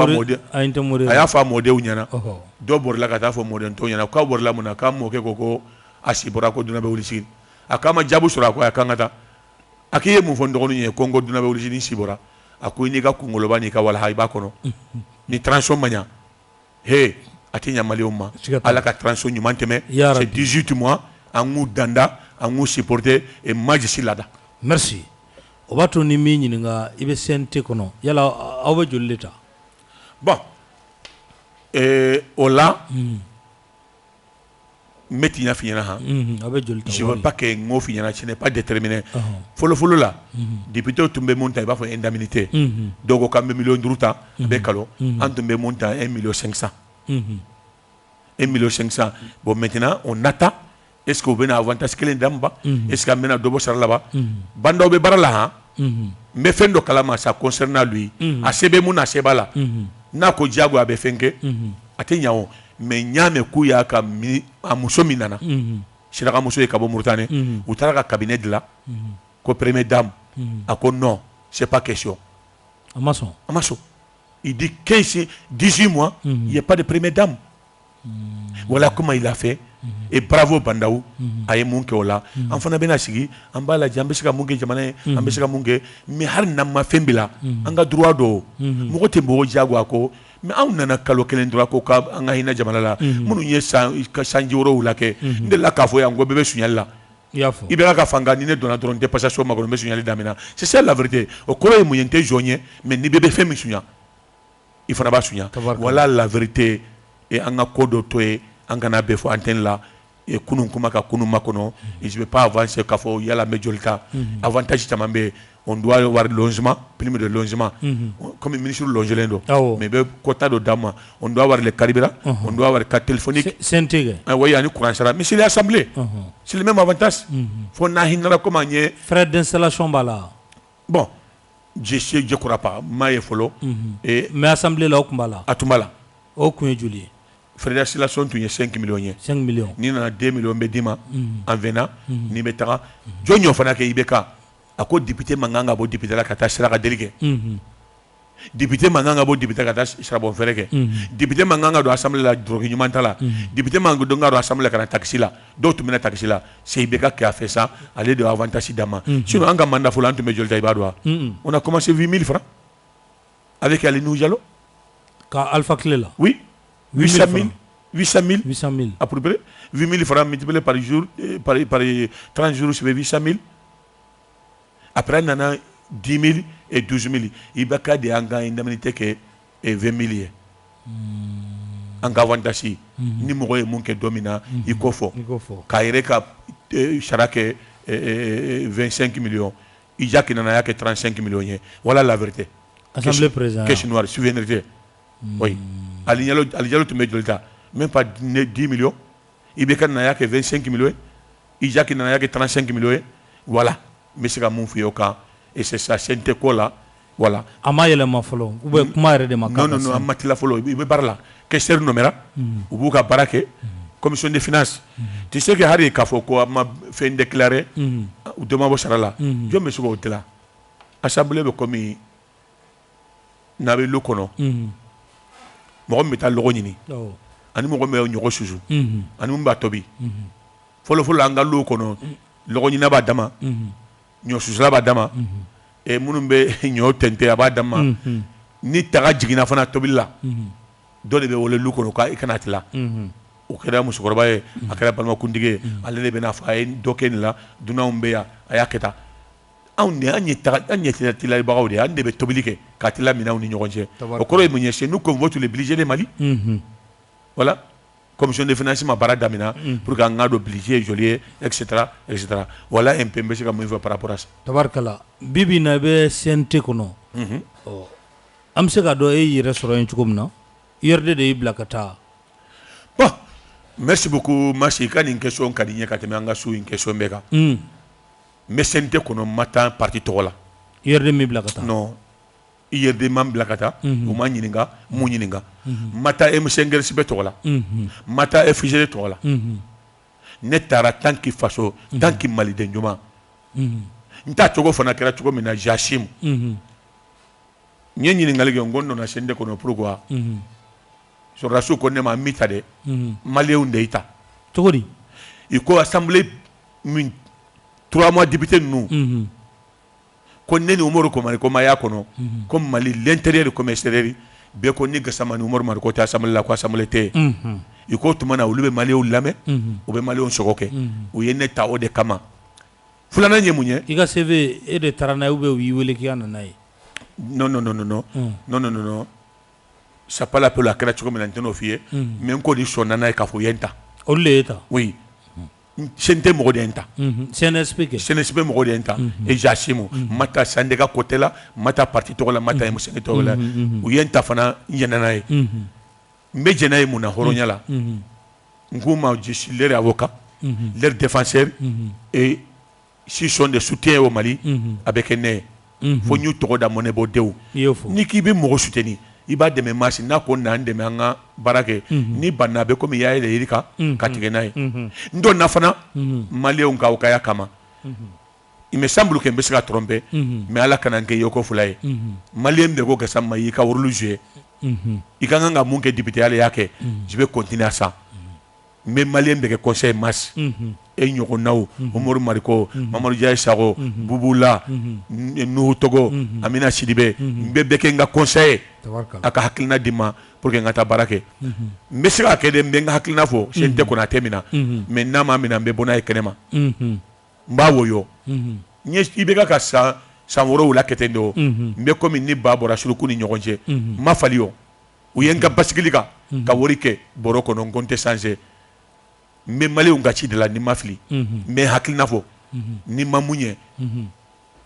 fa mode unyana do bor la kata fo mode to nyana ka bor la muna ka mo ke ko asibora ko duna be wulishini akama jabu sura ko akangata akiye mu fondo ko nye kongo duna be wulishini sibora akuni ga kungolo bani ka wala hayba kono ni transforme manya he atinya maliuma ala ka transforme nyumanteme c'est 18 mois angu danda angu supporter et majisi lada. Merci. Obato ni mi nga ibe sente kono yala awe jolleta. Bon. Ola metti na finyana ha. Awe jolleta. Je veux pas que ngo finyana ce n'est pas déterminé. Folo la. Député tumbe monta ba fo indemnité. Dogo kambe million druta be kalo antumbe monta 1,5 million. 1,5 million. Bon maintenant on attend. Est-ce que vous avez un avantage qui est là-bas? Est-ce que vous avez un double salaire là-bas? Bando be barala mais fin de kalama ça concerne lui. A sebe muna sebala. Na ko jago abe fenke. Atenya o mais nyame kuya ka mi amuso minana. Shira ka muso e kabo murtane. Utara ka cabinet de là. Ko première dame. Ako non, c'est pas question. Amaso. Il dit 15 18 mois, il n'y a pas de première dame. Voilà comment il a fait. Et bravo Bandaou aye munke ola enfana bena sigi ambala jambesika munke jamane ambesika munke mais har namma fembila anga droit do mo te mo jago ako mais on nana kalo kelen droit ko ka anga hina jamala la munu nye sanji woro ulake ndela ka fo yango bebe sunyalla yafo ibera ka fanga ni ne dona dron dépassation magolo be sunyali damina c'est ça la vérité o ko e muyente jonye mais ni bebe femi sunya il faut ba sunya voilà la vérité et anga kodo toé angana befo antenne là et kunun kuma ka kunun makono et je vais pas avancer ka fo yala majorita avantage tamambe on doit avoir logement prime de logement comme ministre longelendo mais be quota de dama on doit avoir les carburants on doit avoir carte téléphonique sentige oui yani courant sera mais c'est l'assemblée c'est le même avantage faut na hinra comment nier frais d'installation bala bon je crois pas maye folo et mais assemblée là okumbala atumala okuye julie Fédération tu 5 millions. 5 millions. Ni na 2 millions bedima en venant ni betara. Jonyo fana ke ibeka. Ako député manganga bo député la kata sera délégué. Député manganga bo député kata sera bon fereke. Député manganga do assemblée la drogue nyumantala. Député manganga do ngaro assemblée kana taxi la. D'autres mena taxi la. C'est ibeka qui a fait ça. Aller de avantage dama. Sinon anga manda fulan tu me jolta ibadwa. On a commencé 8 000 francs avec Ali Noujalo. Ka Alpha Clé là. Oui. 800 000. 800 000. À peu près. 8 000 francs multipliés par jour, par 30 jours, ça fait 800 000. Après, on a 10 000 et 12 000. Il y a des indemnités que 20 000. En Gavantasi, ni mourrait mon que domina, il faut. Kaireka, Charake, 25 millions. Il y a qui n'en a que 35 millions. Voilà la vérité. Assemblée présidente. Qu'est-ce noir, souveraineté. Oui. Alialo, tu mets de l'État. Même pas 10 millions. Il y a que 25 millions. Il y a qui n'en a que 35 millions. Voilà. Mais c'est comme mon fioka. Et c'est ça, c'est un quoi là. Voilà. Amaye ma follow. Ou bien comment est-ce non, non, Amatila follow. Il veut parler là. Qu'est-ce que c'est numéro? Ou vous avez baraqué. Commission des finances. Tu sais que Harry Kafoko m'a fait déclarer. Ou demain, vous serez là. Je me suis dit là. Assemblée de commis. N'avait le kono. Moi, je me suis dit ani mo me nyoko suju ani mba tobi folo anga lo kono lo nyina ba dama nyo suju la ba dama e munumbe nyo tente ba dama ni taga jigina fana tobi la do de be wole lu kono ka ikanatila o kera musukoroba e akara balma kundige alle le bena fa en doken la duna umbe ya ayaketa awne anye tila ba gawde ande be tobilike katila mina uni nyogonje o koro e munye chez nous comme votre le obligé de Mali. Voilà, commission de financement Baradamina pour qu'on ait obligé, jolier, etc., etc. Voilà un peu ce que je par rapport à ça. Tabarkala, Bibi Nabe Siente Kono. Amseka do e restaurant chukumna. Yerde de Iblakata. Bon, merci beaucoup. Merci. Quand une question kadinye katemanga sou une question mega. Mais Siente Kono matin parti tola. Yerde mi Blakata. Non. Hier de mam blakata ou manyininga munyininga mata em sengel sibe tola mata e figere tola netara tanki faso tanki mali de njuma nta togo fana kera togo mina jashim nyenyininga lege ngondo na sende kono pourquoi so rasu ko ne ma mitade maléon de ita togori iko assemblée 3 mois député nous kon neni umoru ko mari ko maya kono comme Mali l'intérieur comme extérieur be ko ni gasama ni umoru mari ko ta assemblée la ko assemblée te iko tumana ulube Mali o lame o be Mali on sokoke o yenne ta o de kama fulana nyemunye iga CV e de tarana ube wi wele ki ana nay non ça pas la peu la créature comme l'antenne fié même ko di sonana ka fo yenta o leta oui Sente Morodenta. CNSP Morodenta. Et Jachimo. Mata Sandega Kotela, Mata Parti Tola, Mata Emusene Tola. Ou Yenta Fana Yananae. Medjenae Muna Horonyala. Ngouma, je suis leur avocat, leur défenseur. Et s'ils sont des soutiens au Mali, avec un nez, faut nous trouver dans mon ébodéo. Niki bi Moro soutenu. Iba de mes machines, n'a qu'on a de mes barake, ni banabe comme il y a les Erika, Katigenae. Ndo nafana, Malé on kaokaya kama. Il me semble que me trompé, mais à la cananke yoko fulae. Malien de Goka Sama Yika ou Luge. Ikanga munke député à yake, je vais continuer à ça. Mais Malien de conseil masse. Et nous avons Omar Mariko, Mamadou Diaye Saro, Bouboula, Nouhou Togo, Amina Sidibé, Mbeke conseil. Aka hakilina dima pour que ngata barake mais c'est que de mbenga hakilina fo sente ko na temina mais nama mina mbe bona e kenema mbawo yo nye ibeka ka sa woro wala ketendo mbe ko min ni babora suluku ni nyogonje ma falio u yenga basikilika ka worike boroko non gonte changer mais mali unga ci de la ni mafli mais hakilina fo ni mamunye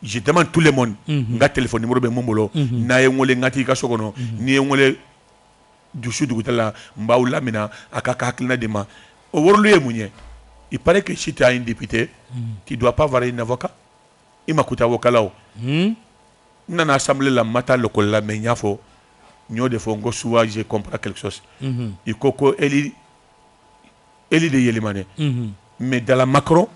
je demande tout le monde nga téléphone numéro be mombolo na ye ngole ngati ka sokono ni ye ngole du sud gutala mbawla mina akaka hakilina de ma o worlu ye munye il paraît que si tu as un député tu dois pas avoir un avocat il m'a coûté avocat là nana assemblée la mata lokol la mais nyafo nyo de fongo souvent je comprends quelque chose il koko eli de yelimane mais dans la Macron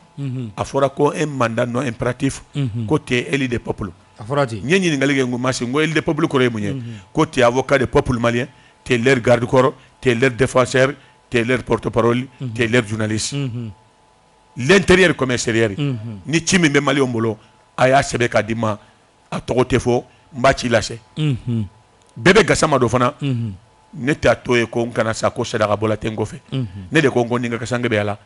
a fora ko un mandat non impératif côté élu des peuples aforati ñi ngalé ngu marché ngo élu des peuples ko remuñé côté avocat des peuples maliens té leur garde corps té leur défenseur té leur porte-parole té leur journaliste l'intérieur comme extérieur ni timi be mali ombolo aya sebe kadima a togoté fo mbaci lâché bébé gassama do fana ne ta to ye ko kana sa ko sadaka bola tengo fe ne de ko ngoni nga kasange be ala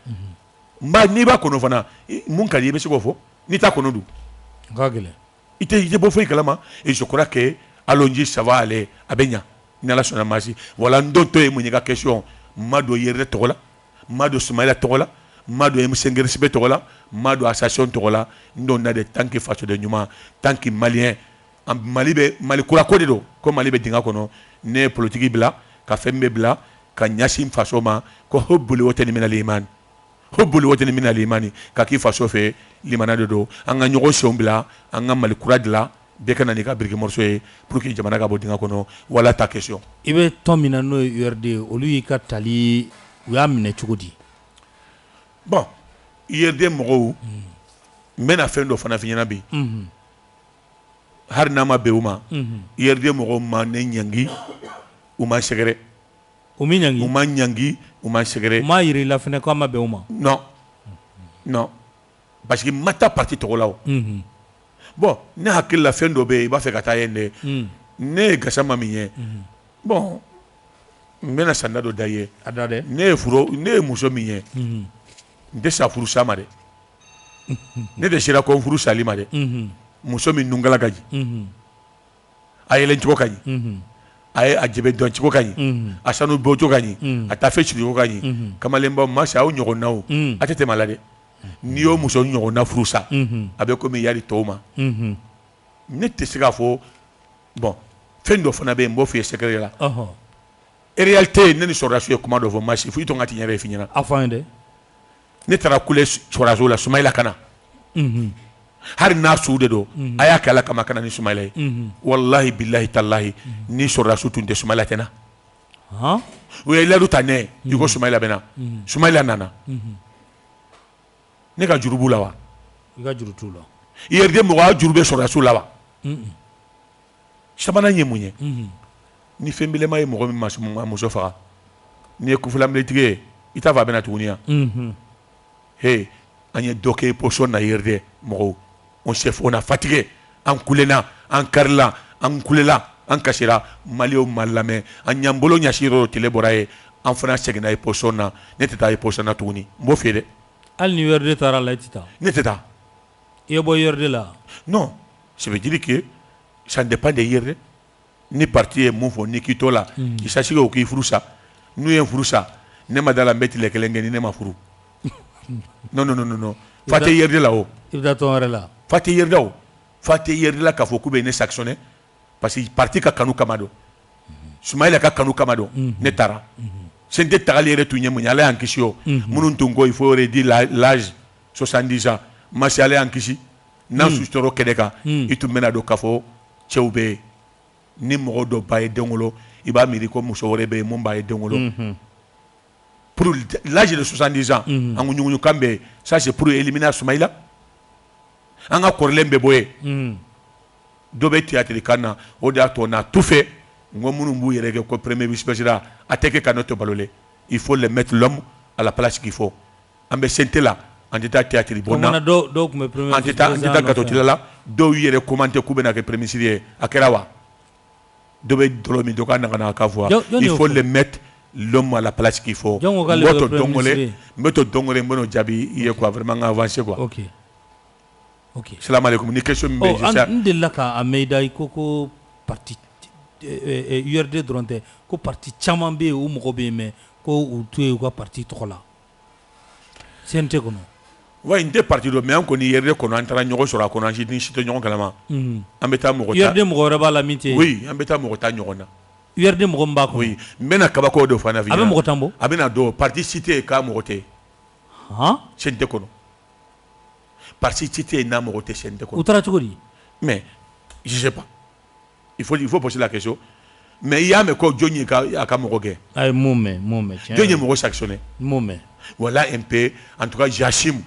mba ni ba kono fana mun ka yebe siko fo ni ta kono du ngagele ite bo fo kalama et je crois que alonji ça va aller abenya ni ala sona masi wala ndo to ye mun nga question mado yere togola mado sumaila togola mado emsengere sibe togola mado association togola ndo na de tanki facho de nyuma tanki malien en Mali be Mali kura ko de do ko Mali be dinga kono ne politique bila ka fembe bila ka nyashim faso ma ko hobbuli wote ni minal iman hobbuli wote ni minal imani ka ki faso fe limana do anga nyogo shombila anga Mali kura dila be kana ni ka birki morso e pour que jamana ga bo dinga kono wala ta question ibe tomina no URD olu yi ka tali ya mine chugudi bon URD mo mena fendo fana finyana bi har nama beuma yerde mo ma ne nyangi uma segere umi nyangi uma nyangi uma segere ma yiri la fene ko ma beuma non non parce que mata parti to lawo bon ne hakil la fendo be ba fe kata yende ne gasama minye bon mena sandado daye adade ne furo ne muso minye de sa furu sama de ne de shira ko furu salima de muso min nungala gaji ayelen chiko kanyi ay ajibe don chiko kanyi asanu bojo kanyi atafe chiko kanyi kamalemba masha o nyogo nawo atete malade niyo muso nyogo na frusa abe ko mi yari toma ne te siga fo bon fendo fana be mbo fi secret la en réalité ne ni sora suye kuma do fo mashi fu to ngati nyere finyana afande ne tara kule sora zo la sumaila kana har na suude do aya kala kama kana ni sumaila wallahi billahi tallahi ni sora su tunde sumaila tena ha o ila du tane yugo sumaila bena sumaila nana ne ka jurubu la wa ga jurutu la yerde mo wa jurube sora su la wa sabana nyemunye ni fembele may mo mi masum mo sofa ni ko fulam le tige ita va bena tunia hey anye doke poson na yerde mo on chef on a fatigué en kulena en karla en kulela en kashira malio malame en nyambolo nyashiro tele boraye en fana segna e posona neteta e posona tuni mbo fede al ni yerde tara la tita neteta e bo yerde la non ça veut dire que ça dépend de yerde ni parti e mufo ni kitola ki sachi ko ki furusa nu en furusa ne madala mbeti le kelenge ni ne ma furu non fate yerde la o ibda to la fate yerde la ka fo kube ne sanctionné parce que parti ka kanu kamado Soumaïla ka kanu kamado ne tara sente tagali yere tu nyemu nyala ankisio munun tungo il faut redire l'âge 70 ans masiale ankisi na sustoro kedeka itu menado kafo chewbe ni mogo do baye dengolo iba miri ko muso wore be mon baye dengolo pour l'âge de 70 ans angu nyungu kambe ça c'est pour éliminer Soumaïla anga korlembe boye dobe théâtre kana oda to na tout fait ngomunu mbu yere ko premier vice-président ateke kanoto balolé il faut le mettre l'homme à la place qu'il faut ambe sente là en état théâtre bona do me premier en état katotila là do yere commenter kubena ke premier ministre akerawa dobe dolomi dokana kana ka voir il faut le mettre l'homme à la place qu'il faut moto dongole mbono jabi iye quoi vraiment avancer quoi OK salam alaikum ni question mbe je ndilla ka ameida ikoko parti URD dronte ko parti chama be o mo be me ko u tué ko parti tokola sente kono wa inde parti do me an ko ni URD kono antara nyogo sura kono an jidin shito nyogo kalama ambeta mo ko URD mo ko reba la mité oui ambeta mo ko ta nyogo na URD mo ko mba ko oui mena kabako do fana vi abe mo ko tambo abena do parti cité ka mo ko te sente kono parti cité na mo ko te sente kono utara chugodi mais je sais pas il faut poser la question mais il y a me ko joni ka aka mo ko ge ay mumé joni mo ko sanctionné mumé voilà un peu en tout cas Jachim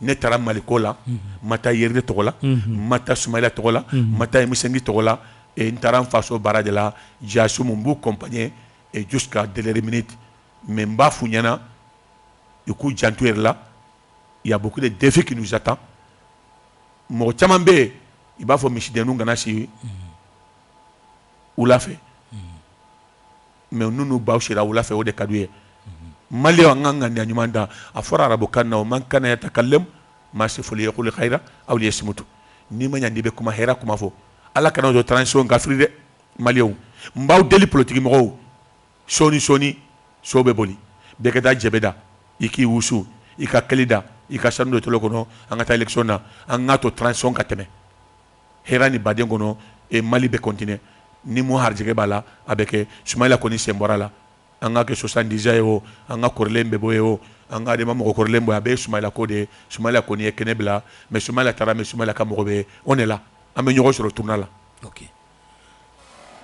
ne tara malikola mata yerde togola mata Soumaïla togola mata emisengi togola et ntaran faso bara de la Jachim mbu compagnie et jusqu'à dernière minute mais mba funyana iku jantuer là il y a beaucoup de défis qui nous attendent mo chamambe il va faut misidenu ngana si ou l'a fait mais nous baw shira wala fe o de kaduye mali wa nganga ni anyumanda afora arabo kana o man kana yatakallam ma sifuli yaqul khaira aw yasmutu ni ma nyandi be kuma hera kuma fo ala kana do transition gafri de mali o mbaw deli politique mo soni sobe boli bekeda jebeda iki wusu ika kelida ika sando tolo kono angata election na angato transition kateme hera ni baden kono e mali be continuer ni mo harjege bala abeke sumaila koni semborala anga ke 70 euro anga korlembe boyo anga de mamo korlembo abe sumaila kode sumaila koni ekenebla mais sumaila tara mais sumaila kamobe on est là ame nyogo sur le tournal là. OK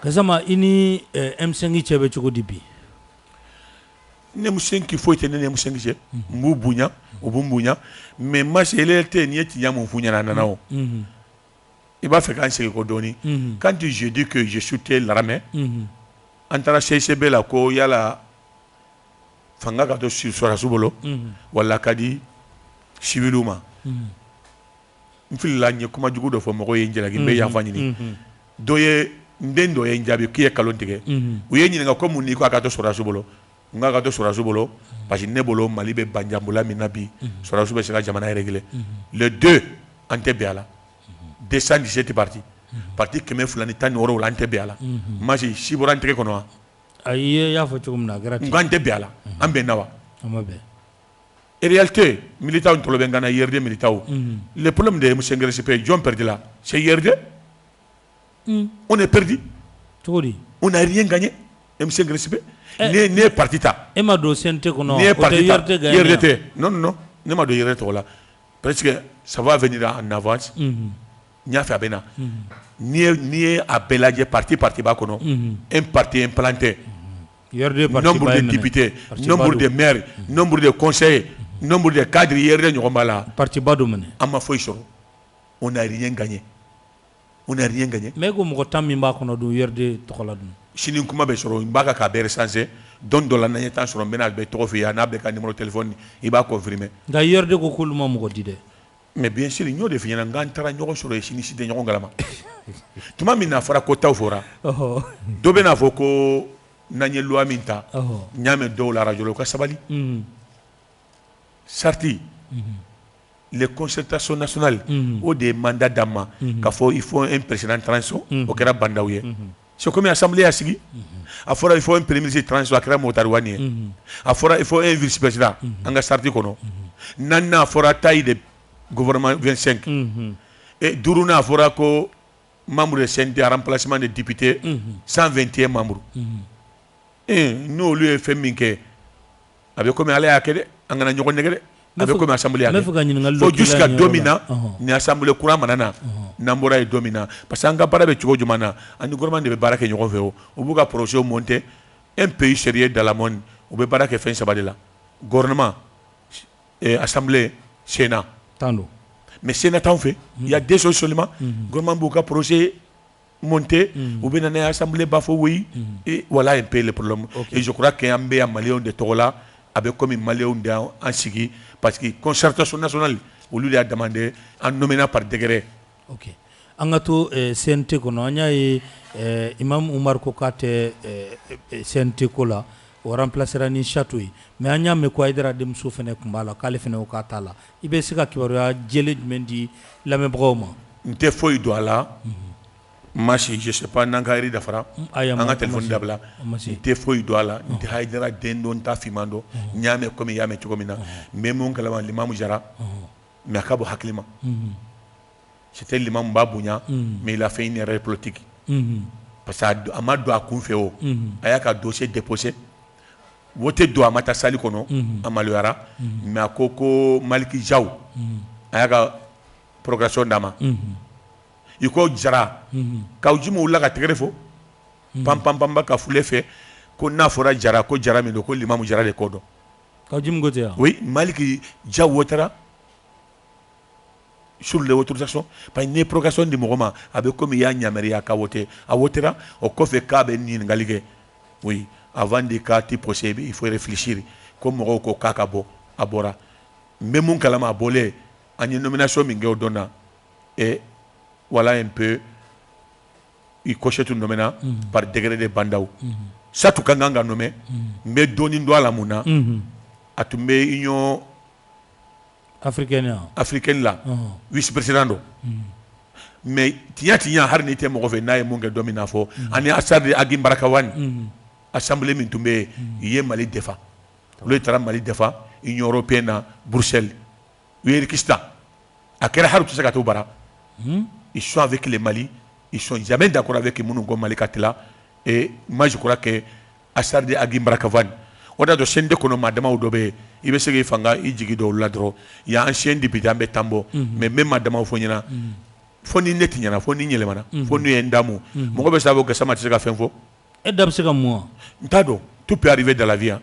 kazama ini M5 chebe chuko dibi ne musenki foite ne musenki je mbubunya ubumbunya mais machelete ni eti ya mfunya na nanao il va faire quand c'est kodoni quand je dis que je soutiens l'armée antara CCB la ko yala fanga ka to sur subolo wala kadi civiluma mfilla nye kuma jugu do fo mo yenjela gi be ya fanyini doye ndendo ye njabi kiye kalontige uyenyi nga ko munni ko ka to sur subolo nga ka to sur subolo parce que ne bolo mali be banjambula minabi sur subolo c'est la jamana réglé le 2 ante biala 217 parti keme fulani tan euro lante biala maji siboran tege kono ayi ya fo chugumna gratuit ngante biala ambe nawa amabe en réalité militaire on tolo bengana yerde militaire le problème de monsieur Ngresipé John perdu là c'est yerde on est perdu on n'a rien gagné monsieur Ngresipé ne parti ta e ma do sente kono o de yerde gagné yerde non ne ma do yerde wala parce que ça va venir en avance nya fa bena ni appelage parti ba kono un parti implanté nombre de députés nombre de maires nombre de conseillers nombre de cadres yerde nyomala parti ba do mene ama foi soro on n'a rien gagné mais go mo tammi ba kono do yerde to xola dum sini kuma be soro mbaka ka be recenser don do la nanya tan soro bena be to fi ya na be ka numéro téléphone iba confirmer ga yerde ko kuluma mo ko dide mais bien sûr ñoo def ñana ngantara ñoo soro e sini site ñoo ngalama tuma mina fara ko taw fora do be na foko nanye loi minta ñame do la radio ko sabali sarti les concertations nationales au des mandats d'amma qu'il faut il faut un président transition au kera bandawye c'est comme assemblée à sigi afora il faut un premier ministre transition à kera motarwani afora il faut un vice-président anga sarti kono nanna afora taille de gouvernement 25 et duruna afora ko membre de CNT à remplacement des députés 121 membres et nous lui fait minke avec comme aller à kede angana ñoko negede avec comme assemblée à faut jusqu'à domina ni assemblée courant manana nambora et domina parce que anga para be chugo jumana ani gouvernement de baraka ñoko feo o buga projet monter un pays sérieux dans le monde o be baraka fin sabadela gouvernement et assemblée Sénat tando mais Sénat en fait il y a des choses seulement gouvernement buga projet monter ou bien dans l'assemblée bafo oui et voilà un peu le problème et je crois qu'il y a un malien de Togola avec comme un malien en sigi parce que concertation nationale au lieu de demander en nominant par degré. OK angato CNT kono anya imam Umar ko kate CNT kola o remplacer ni chatouy mais anya me ko aidera dem soufene kumbala kale fene o katala ibe sika kibaru ya jele mendi la me broma nte foy do ala machi je sais pas nangari dafara anga téléphone dabla nte foy do ala nte haidera dendo nta fimando nyame comme yame chugomina même on kala l'imam Jara mais akabo haklima c'était l'imam Babunya mais il a fait une erreur politique parce que amado akunfeo ayaka dossier déposé wote do amata sali kono amaloyara mais akoko Maliki Jaw ayaka progression dama iko Jara kawjimo wula ka tegere fo pam ka fule fe ko na fora Jara ko Jara mi do ko l'imam Jara de kodo kawjim gote ya oui Maliki Jaw wotara sur les autorisations par une progression de mouvement avec comme il y a Nyameri ka wote a wotera o ko fe ka be ni ngalige oui avant de cas type procédé il faut réfléchir comme ko kakabo abora même mon kalama bolé en une nomination mingo donna et voilà un peu il coche tout nomina par degré de bandaou ça tout kanganga nommé mais doni ndo ala muna atumbe union africaine là vice président mais tinya har ni te mo fe nay mo nge domina fo ani asarde agim barakawani assemblée min tumbe yé Mali defa le tara Mali defa union européenne à Bruxelles oui kista akera haru tsaka to bara ils sont avec les Mali ils sont jamais d'accord avec Mounougo Mali Katila et moi je crois que asarde agim barakawani oda do sende kono madama odobe ibe sege fanga ijigi do ladro ya ancien député ambe tambo mais même madama fonyina foni neti nyana foni nyele mana foni endamu mo be sabo gasama tsaka fenfo edam sega moi ntado tout peut arriver dans la vie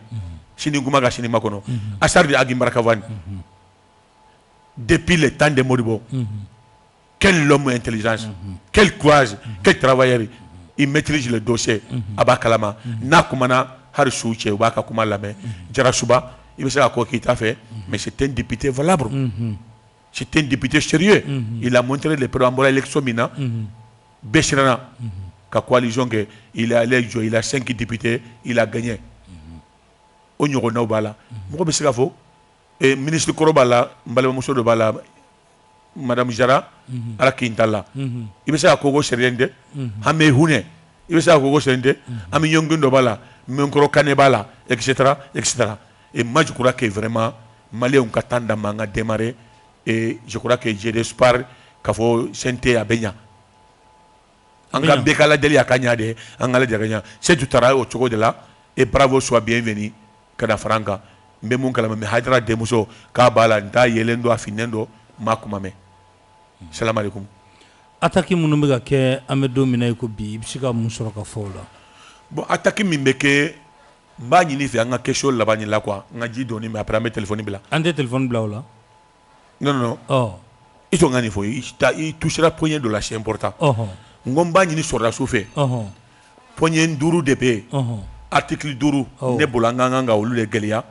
sini guma ga sini makono asarde agim barakawani depuis le temps de Modibo quel homme intelligence quel courage quel travailleur il maîtrise le dossier abakalama na kumana har souche ou baka kuma lame jarasuba il se a quoi qui t'a fait mais c'est un député valable c'est un député sérieux il a montré les préambule élection mina Beshirana ka coalition que il est allé jouer il a 5 députés il a gagné onyo na bala mo be sika fo et ministre Korobala mbale muso do bala madame Jara ala kintala il be sa ko go seriende hame hune il be sa ko go seriende ami nyongundo bala Menkoro Kanebala, etc., etc. Et moi, je crois que vraiment, Mali on katanda manga démarrer et je crois que j'ai l'espoir qu'il faut sentir à Benya. Anga bekala deli akanya de, angala de Kenya. C'est tout travail au choco de là et bravo soit bienvenu kada franka. Mbe mon kala me hadra demuso ka bala nda yelendo afinendo makumame. Salam alaikum. Ataki munumega ke amedo mina ko bi bisika musoro ka fola. Bon, attaquer Mimbeke, Bani ni fait un question là-bas, là quoi. On a dit donner, mais après, mes téléphones blancs. Un des téléphones blancs là? Non. Oh. Ils sont gagnés, il touchera poignée de la c'est important. Oh. Ngomba ni sur la souffle. Oh. Poignée duru d'épée. Oh. Article duru. Ne bolanganga ou le gelia.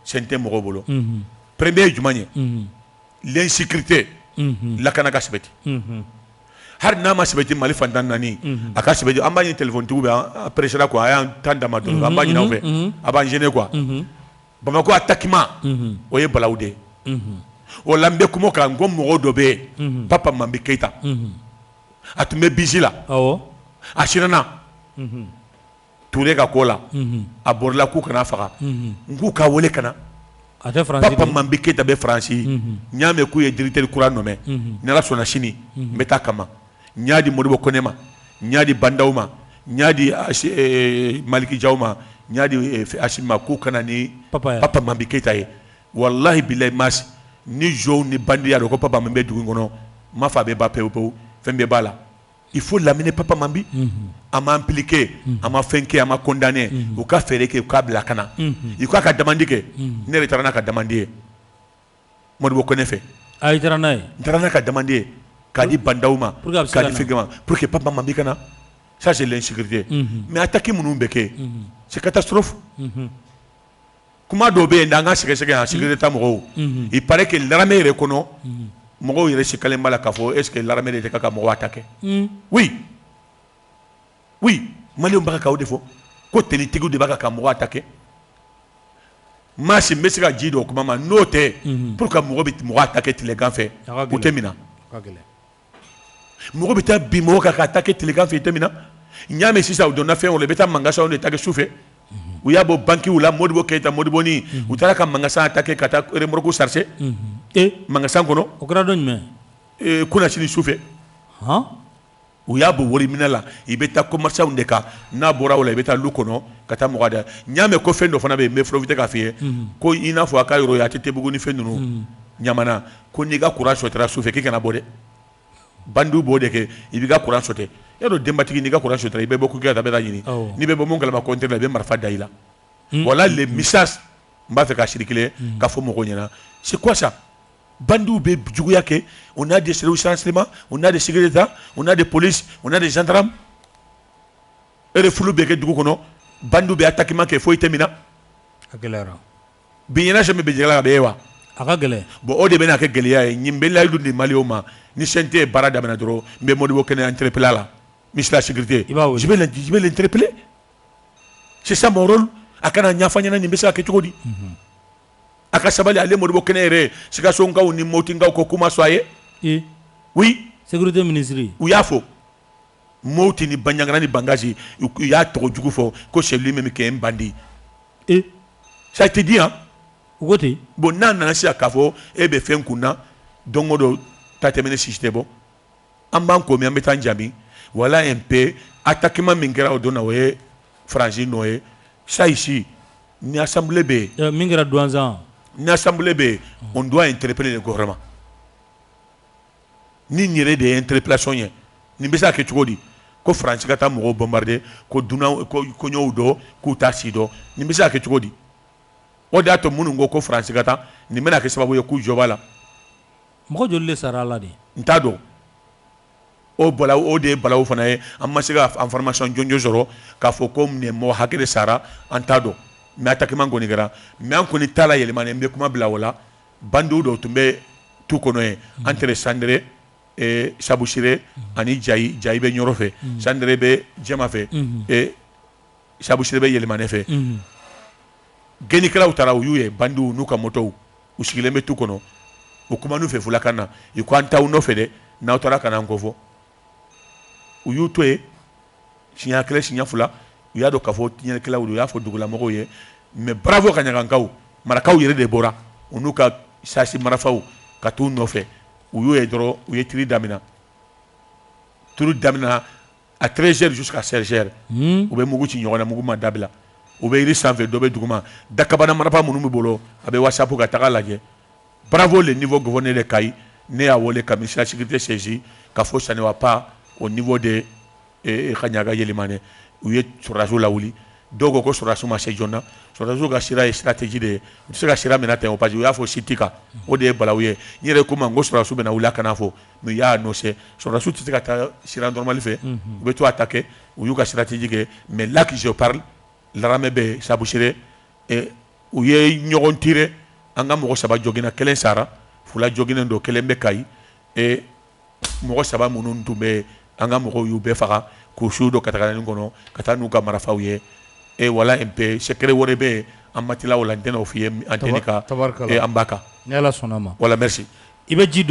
C'est un morobolo. Premier du manier. L'insécurité. La kanaka sebeti. Har nama sebeti Mali fandan nani aka sebeti ambani téléphone tu ba pressera quoi aya tanda ma do ambani na fe aban gene quoi Bamako attaquement oye balaude o lambe kumo ka ngom mo dobe papa Mambi Keita atume bizila awo ashirana touré ka kola aborla ku kana faga ngu ka wole kana papa Mambi Keita be franci nyame ku ye directeur courant nommé nala sona chini meta kama nyadi Modibo Konema nyadi Bandauma nyadi Maliki Jauma nyadi Ashima ku kana ni papa Mambi Keita ye wallahi billahi mas ni jo ni bandi ya ko papa Mambi dugu ngono ma fa be ba pe fembe bala il faut l'amener papa Mambi à m'impliquer à m'a fenke à m'a condamner ou ka fere ke ka bla kana il faut ka demander que ne retarana ka demander Modibo Konefe ay tarana ka demander Kadi Bandauma, Kadi Figama, pour que papa Mambi kana. Ça c'est l'insécurité. Mais attaquer mon beke, c'est catastrophe. Comment dobe ndanga sécurité moro. Il paraît que l'armée reconnaît moro il reste calme la kafo. Est-ce que l'armée était kaka moro attaquer? Oui. Mali on baka au défaut. Côté ni tigu de baka moro attaquer. Masi mesika jido kuma note pour que moro bit moro attaquer les gars fait. Ou termina. Moko beta bimo ka attaquer télégraphe fait termina nyame sisa udona fait on le beta mangasa on attaquer souffle ou yabo banki ou la Modibo Keita Modibo ni ou tala ka mangasa attaquer kata remoroko sarché et mangasa kono okradon me kuna chini souffle ou yabo wori minala ibeta commerçant ndeka na bora wala ibeta lukono kata mogada nyame ko fendo fana be me profiter ka fié ko ina fo aka yoro ya tete buguni fendunu nyamana ko niga courage sotera souffle ki kana bode bandu bode ke ibiga courant sote yado dembatigi ni ga courant sote ibe boku ga tabeta yini ni be bomon kala contre la be marfa daila voilà les messages mba fe ka shirikile ka fo moko nyana c'est quoi ça bandu be juguya ke on a des services renseignement on a des sécurité on a des police on a des gendarmes et le flou be ke dugu kono bandu be attaquement ke fo itemina akelera binyana jamais be jela be wa akagele bon o de bena ke geliya nyimbe la du ni malioma ni sente barada bena doro mbe Modibo Kene interpeller la ministre de la sécurité je vais l'interpeller c'est ça mon rôle akana nyafa nyana ni mbesa ke chogodi akasabali ale modibo kenere sika songa ni motinga ko kuma soye oui sécurité ministre ou yafo moti ni banyangana ni bangaji ya to jugu fo ko chez lui même qui est un bandit ça te dit hein Ugote bon nana si akafo ebe fen kuna dongo do tatemene système amban ko mi ambeta njami voilà un peu attaquement mingera odona we franji noé ça ici ni assemblée B mingera douanza ni assemblée B on doit interpeller le gouvernement ni nire de interpellation ye ni besa ke chogodi ko franji kata mo bombarder ko duna ko nyowdo ko tasido ni besa ke chogodi o dato munungo ko franji kata ni mena ke sababu ye ku jobala mo jolle sarala di ntado o bala o de bala o fana ye amma siga information jonjo zoro ka fo ko ne mo hakere sara antado mais attaquement ngoni gara mais an koni tala yelemane mbe kuma bla wala bandu do tumbe tout kono e entre Sandré et Sabouchire ani jayi be nyorofe Sandré be jema fe et Sabouchire be yelemane fe geni kala utara uyuye bandu nuka moto usigile me tout kono o kuma nu fe fulakana iko anta uno fe de na utara kana ngofo uyu toe sinya kele sinya fula uya do kafo tinya kala uyu ya fo dugula mogo ye mais bravo kanyanga ngaw marakaw yere de bora unuka sasi marafaw katu no fe uyu e doro uye tri damina turu damina à 13h jusqu'à 16h ube mugu ci nyogona mugu ma dabila ube iri sanfe dobe duguma dakabana marapa munu bolo abe whatsapp ka takalaje bravo le niveau gouverneur de Kai ne a wolé commissaire sécurité saisi ka fo ça ne va pas au niveau de Khanyaga Yelimane où est sur la joue wuli dogo ko sur la suma sejona sur la joue ga sira stratégie de se ga sira menata o paji ya fo sitika o de balawye yere ko mango sur la sou bena wula kana fo mais ya no se sur la sou tika ta sira normal fait ou to attaquer ou yuka stratégie que mais là que je parle l'arame be Sabouchire et où ye nyogon tire anga mo saba jogina kelen sara fula jogina do kelen be kai et mo saba munun tumbe anga mo yu be faga ko shudo katakana ngono katanu ka marafawye et voilà un peu secret worebe amatila wala ndena ofie antenika et ambaka ni ala sonama voilà merci ibe